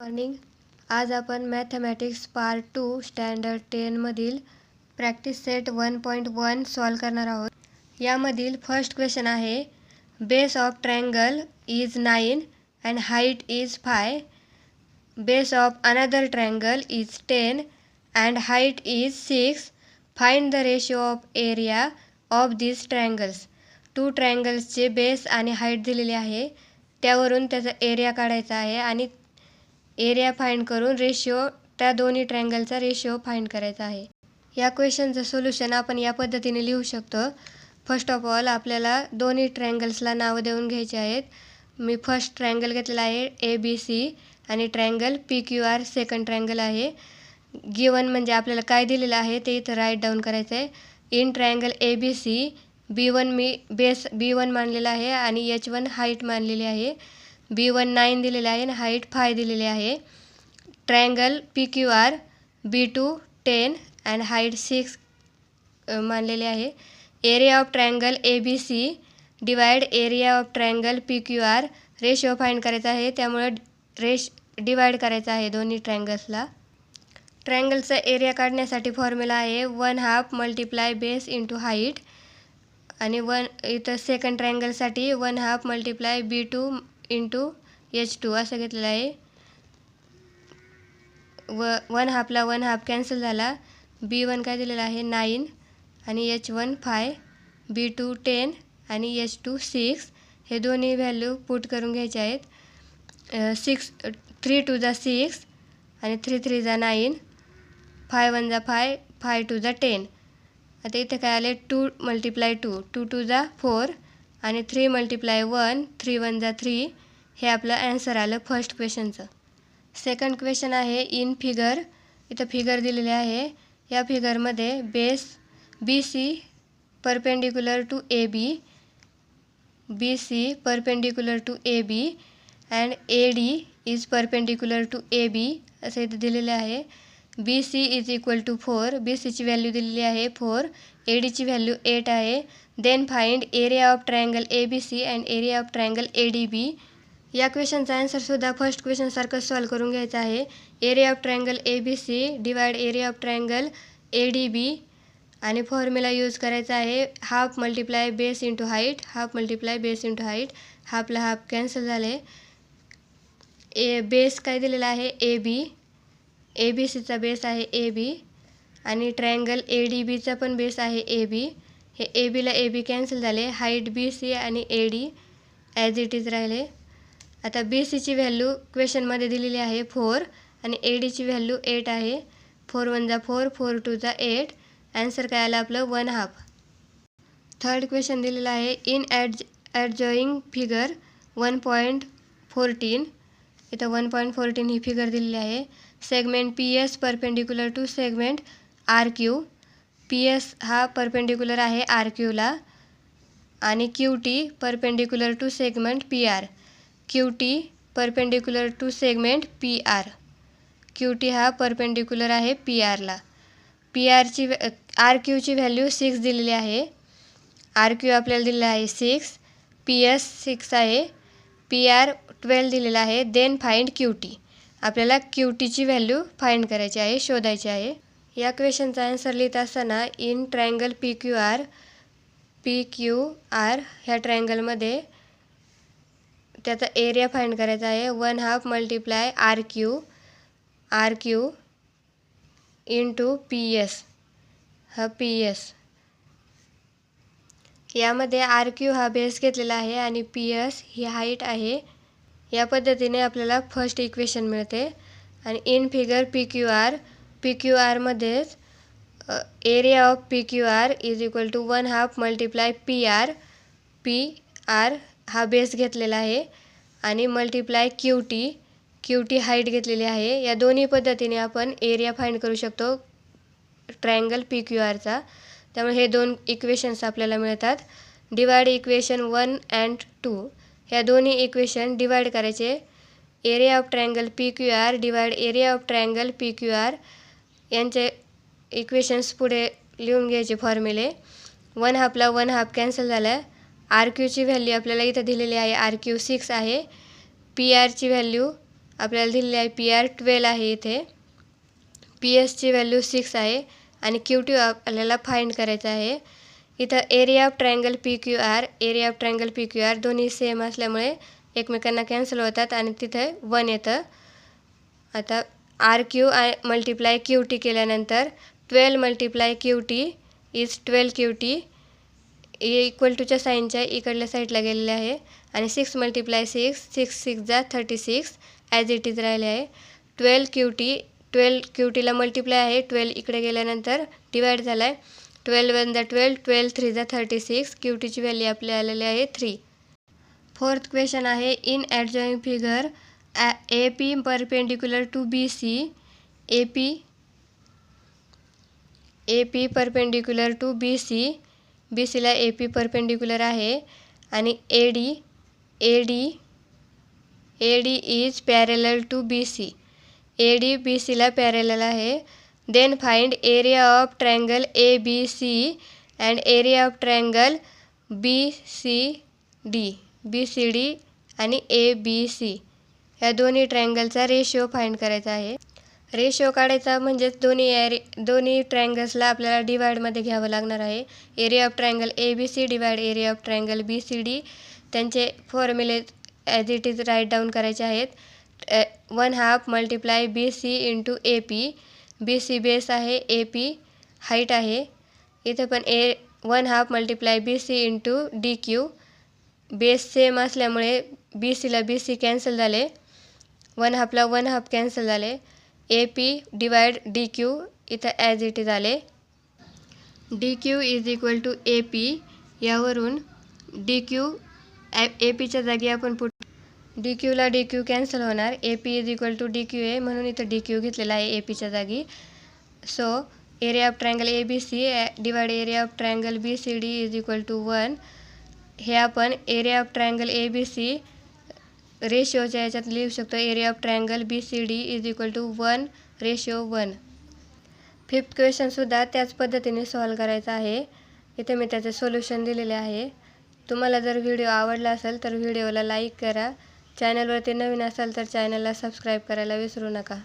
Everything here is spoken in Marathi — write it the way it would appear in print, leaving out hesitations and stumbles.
मॉर्निंग. आज आपण मॅथमॅटिक्स पार्ट 2 स्टँडर्ड 10 मधील प्रॅक्टिस सेट 1.1 सॉल्व करणार आहोत. यामधील फर्स्ट क्वेश्चन आहे, base of triangle is 9 and height is 5. Base of another triangle is 10 and height is 6. Find the ratio of area of this triangles. 2 ट्रायंगल्सचे बेस आणि हाईट दिलेली आहे, त्यावरून त्याचा एरिया काढायचा आहे आणि एरिया फाइंड करून त्या दोन्ही ट्रायंगलचा रेशो फाइंड करायचा आहे. या क्वेश्चनचं सोल्युशन आपण या पद्धतीने लिहू शकतो. फर्स्ट ऑफ ऑल आपल्याला दोन्ही ट्रायंगल्सला नावं देऊन घ्यायची आहेत. मी फर्स्ट ट्रायंगल घेतलेला आहे ABC आणि ट्रायंगल PQR सेकंड ट्रायंगल आहे. गिवन म्हणजे आपल्याला काय दिलेलं आहे ते इथं राईट डाऊन करायचं आहे. In triangle ABC B1 me base B1 मानलेला आहे आणि H1 हाईट मानलेली आहे. B1 9 दिलेले आहे आणि हाईट 5 दिलेली आहे. Triangle PQR B2 10 and height 6 मानलेले आहे. Area of triangle ABC divide area of triangle PQR ratio find करायचा आहे, त्यामुळे डिवाइड करायचा आहे दोन्ही ट्रायंगल्सला. ट्रायंगलचा एरिया काढण्यासाठी फॉर्म्युला आहे 1/2 मल्टिप्लाय बेस इंटू हाईट आणि इथं second ट्रायंगलसाठी 1/2 multiply B2 into H2 असं घेतलेलं आहे. 1/2 ला 1/2 कॅन्सल झाला. B1 काय दिलेला आहे 9 आणि H1 5, B2 10 आणि H2 6. हे दोन्ही व्हॅल्यू पुट करून घ्यायचे आहेत. 3 2 जा 6 आणि 3 3 जा 9, 5 1 जा 5, 5 2 जा 10. आता इथे काय आले 2 मल्टिप्लाय 2, 2 2 जा 4 आणि 3 मल्टिप्लाय 1, 3 1 जा 3. हे आपलं ॲन्सर आलं फर्स्ट क्वेश्चनचं. सेकंड क्वेश्चन आहे इन फिगर. इथं फिगर दिलेले आहे. या फिगरमध्ये base BC perpendicular to AB, BC perpendicular to AB and AD is perpendicular to AB असं इथं दिलेले आहे. BC is equal to 4. BCची व्हॅल्यू दिलेली आहे 4. ADची व्हॅल्यू 8 आहे. Then find area of triangle ABC and area of triangle ADB. या क्वेश्चनचा आन्सरसुद्धा फर्स्ट क्वेश्चनसारखं सॉल्व करून घ्यायचा आहे. Area of triangle ABC divide area of triangle ADB आणि फॉर्म्युला यूज करायचा आहे 1/2 multiply base into height, 1/2 multiply base into height. हाफला हाफ कॅन्सल झाले. बेस काय दिलेला आहे AB, ABCचा बेस आहे AB आणि ट्रायंगल ADBचा पण बेस आहे AB. हे ABला AB कॅन्सल झाले. हाईट BC आणि AD ॲज इट इज राहिले. आता BCची व्हॅल्यू क्वेश्चनमध्ये दिलेली आहे 4 आणि ADची व्हॅल्यू 8 आहे. 4 1 जा 4, 4 2 जा 8. ॲन्सर काय आलं आपलं 1/2. थर्ड क्वेश्चन दिलेला आहे इन ॲडजॉईंग फिगर 1.14. इथं 1.14 ही फिगर दिलेली आहे. Segment PS perpendicular to segment RQ. PS हा परपेंडिक्युलर आहे RQला आणि QT perpendicular to segment PR. QT perpendicular to segment PR. QT हा परपेंडिक्युलर आहे PRला. RQची व्हॅल्यू 6 दिलेली आहे. RQ आपल्याला दिलेला आहे 6, PS 6 आहे, PR 12 दिलेला आहे. Then find QT. आपल्याला QTची व्हॅल्यू फाइंड करायची आहे, शोधायची आहे. या क्वेश्चनचा आन्सर लिहित असताना इन ट्रायंगल PQR ह्या ट्रायंगलमध्ये त्याचा एरिया फाइंड करायचा आहे 1/2 मल्टिप्लाय RQ इंटू PS. हा PS. यामध्ये RQ हा बेस घेतलेला आहे आणि PS ही हाईट आहे. या पद्धतीने आपल्याला फर्स्ट इक्वेशन मिळते. आणि इन फिगर PQRमध्येच area of PQR is equal to 1/2 multiply PR हा बेस घेतलेला आहे आणि मल्टिप्लाय QT हाईट घेतलेली आहे. या दोन्ही पद्धतीने आपण एरिया फाइंड करू शकतो ट्रायंगल PQRचा. त्यामुळे हे 2 इक्वेशन्स आपल्याला मिळतात. Divide equation 1 and 2. ह्या दोन्ही इक्वेशन डिवाइड करायचे. Area of triangle PQR divide area of triangle PQR यांचे इक्वेशन्स पुढे लिहून घ्यायचे फॉर्म्युले. 1/2 ला 1/2 कॅन्सल झालं. RQची व्हॅल्यू आपल्याला इथं दिलेली आहे. RQ 6 आहे. PRची व्हॅल्यू आपल्याला दिलेली आहे पी आर 12 आहे. इथे पी एसची व्हॅल्यू 6 आहे आणि क्यू टी आपल्याला फाइंड करायचं आहे. इथं area of triangle P Q R दोन्ही सेम असल्यामुळे एकमेकांना कॅन्सल होतात आणि तिथे 1 येतं. आता R Q multiply Q T केल्यानंतर 12 multiply Q T is 12 Q T equal टूच्या साईनच्या इकडल्या साईडला गेलेले आहे आणि 6 मल्टिप्लाय 6 जा 36 ॲज इट इज राहिले आहे. 12 क्यू टीला मल्टिप्लाय आहे, 12 इकडे गेल्यानंतर डिवाईड झाला आहे. 12 1 जा 12 3 जा 36 क्यू टीची व्हॅल्यू आपल्या आलेली आहे 3. फोर्थ क्वेश्चन आहे in adjoining figure A P perpendicular to B C. A P perpendicular to B C. B सीला ए पी परपेंडिक्युलर आहे आणि A D is parallel to B C. A D B सीला पॅरेलल आहे. Then find area of triangle A B C and area of triangle B C D आणि ए बी सी या दोन्ही ट्रायंगलचा रेशिओ फाइंड करायचा आहे. रेशिओ काढायचा म्हणजेच दोन्ही ट्रायंगल्सला आपल्याला डिवाइडमध्ये घ्यावं लागणार आहे. Area of triangle A B C divide area of triangle B C D त्यांचे फॉर्म्युले as it is write down करायचे आहेत. 1/2 multiply B C into A P. B C base आहे, ए पी हाईट आहे. इथं पण 1/2 multiply B C into D Q. Base same असल्यामुळे बी सीला बी सी कॅन्सल झाले, 1/2ला 1/2 कॅन्सल झाले. A P divide D Q इथं ॲज इट इज आले. D Q is equal to A P. यावरून डी क्यू ए पीच्या जागी आपण डी क्यूला डी क्यू कॅन्सल होणार. A P is equal to D Q आहे म्हणून इथं डी क्यू घेतलेला आहे ए पीच्या जागी. So area of triangle A B C divide area of triangle B C D is equal to 1. हे आपण area of triangle A B C रेशिओच्या याच्यात लिहू शकतो. Area of triangle B C D is equal to 1:1. Fifth क्वेश्चनसुद्धा त्याच पद्धतीने सॉल्व करायचा आहे. इथे मी त्याचे सोल्युशन दिलेले आहे. तुम्हाला जर व्हिडिओ आवडला असेल तर व्हिडिओला लाईक करा. चॅनलवरती नवीन असाल तर चॅनलला सबस्क्राईब करायला विसरू नका.